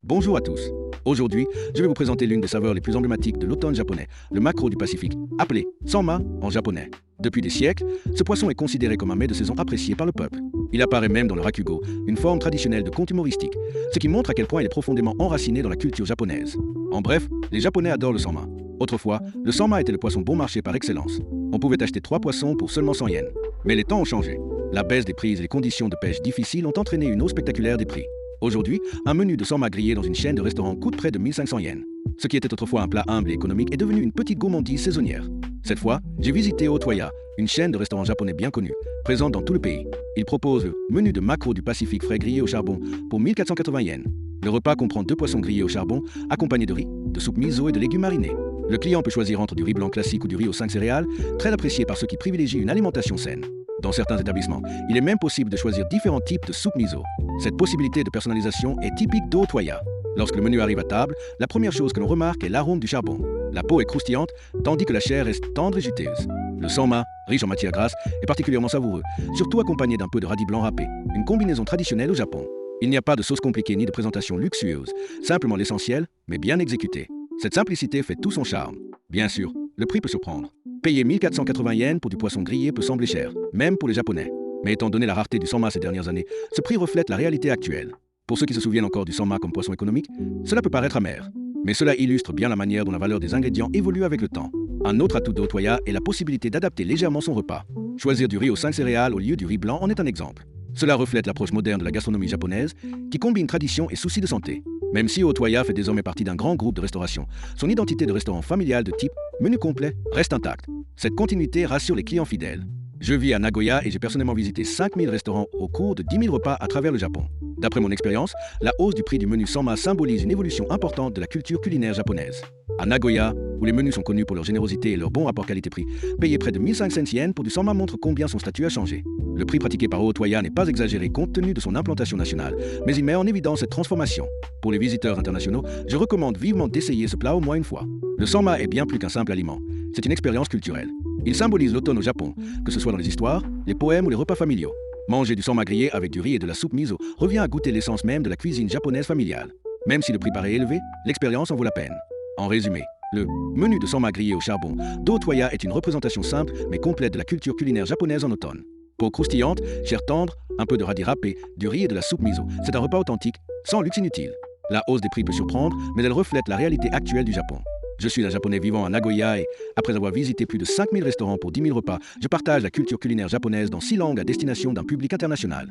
Bonjour à tous. Aujourd'hui, je vais vous présenter l'une des saveurs les plus emblématiques de l'automne japonais, le maquereau du Pacifique, appelé sanma en japonais. Depuis des siècles, ce poisson est considéré comme un mets de saison apprécié par le peuple. Il apparaît même dans le rakugo, une forme traditionnelle de conte humoristique, ce qui montre à quel point il est profondément enraciné dans la culture japonaise. En bref, les Japonais adorent le sanma. Autrefois, le sanma était le poisson bon marché par excellence. On pouvait acheter 3 poissons pour seulement 100 yens. Mais les temps ont changé. La baisse des prix et les conditions de pêche difficiles ont entraîné une hausse spectaculaire des prix. Aujourd'hui, un menu de sanma grillé dans une chaîne de restaurants coûte près de 1500 yens. Ce qui était autrefois un plat humble et économique est devenu une petite gourmandise saisonnière. Cette fois, j'ai visité Otoya, une chaîne de restaurants japonais bien connue, présente dans tout le pays. Il propose le menu de maquereau du Pacifique frais grillé au charbon pour 1480 yens. Le repas comprend 2 poissons grillés au charbon, accompagnés de riz, de soupe miso et de légumes marinés. Le client peut choisir entre du riz blanc classique ou du riz aux 5 céréales, très apprécié par ceux qui privilégient une alimentation saine. Dans certains établissements, il est même possible de choisir différents types de soupe miso. Cette possibilité de personnalisation est typique d'Otoya. Lorsque le menu arrive à table, la première chose que l'on remarque est l'arôme du charbon. La peau est croustillante, tandis que la chair reste tendre et juteuse. Le sanma, riche en matière grasse, est particulièrement savoureux, surtout accompagné d'un peu de radis blanc râpé, une combinaison traditionnelle au Japon. Il n'y a pas de sauce compliquée ni de présentation luxueuse, simplement l'essentiel, mais bien exécuté. Cette simplicité fait tout son charme. Bien sûr, le prix peut surprendre. Payer 1480 yens pour du poisson grillé peut sembler cher, même pour les Japonais. Mais étant donné la rareté du sanma ces dernières années, ce prix reflète la réalité actuelle. Pour ceux qui se souviennent encore du sanma comme poisson économique, cela peut paraître amer. Mais cela illustre bien la manière dont la valeur des ingrédients évolue avec le temps. Un autre atout d'Otoya est la possibilité d'adapter légèrement son repas. Choisir du riz aux 5 céréales au lieu du riz blanc en est un exemple. Cela reflète l'approche moderne de la gastronomie japonaise qui combine tradition et souci de santé. Même si Otoya fait désormais partie d'un grand groupe de restauration, son identité de restaurant familial de type menu complet reste intacte. Cette continuité rassure les clients fidèles. Je vis à Nagoya et j'ai personnellement visité 5000 restaurants au cours de 10 000 repas à travers le Japon. D'après mon expérience, la hausse du prix du menu sanma symbolise une évolution importante de la culture culinaire japonaise. À Nagoya, où les menus sont connus pour leur générosité et leur bon rapport qualité-prix, payer près de 1500 yens pour du sanma montre combien son statut a changé. Le prix pratiqué par Otoya n'est pas exagéré compte tenu de son implantation nationale, mais il met en évidence cette transformation. Pour les visiteurs internationaux, je recommande vivement d'essayer ce plat au moins une fois. Le sanma est bien plus qu'un simple aliment, c'est une expérience culturelle. Il symbolise l'automne au Japon, que ce soit dans les histoires, les poèmes ou les repas familiaux. Manger du sanma grillé avec du riz et de la soupe miso revient à goûter l'essence même de la cuisine japonaise familiale. Même si le prix paraît élevé, l'expérience en vaut la peine. En résumé, le menu de sanma grillé au charbon d'Otoya est une représentation simple mais complète de la culture culinaire japonaise en automne. Peau croustillante, chair tendre, un peu de radis râpé, du riz et de la soupe miso. C'est un repas authentique, sans luxe inutile. La hausse des prix peut surprendre, mais elle reflète la réalité actuelle du Japon. Je suis un Japonais vivant à Nagoya et, après avoir visité plus de 5000 restaurants pour 10 000 repas, je partage la culture culinaire japonaise dans 6 langues à destination d'un public international.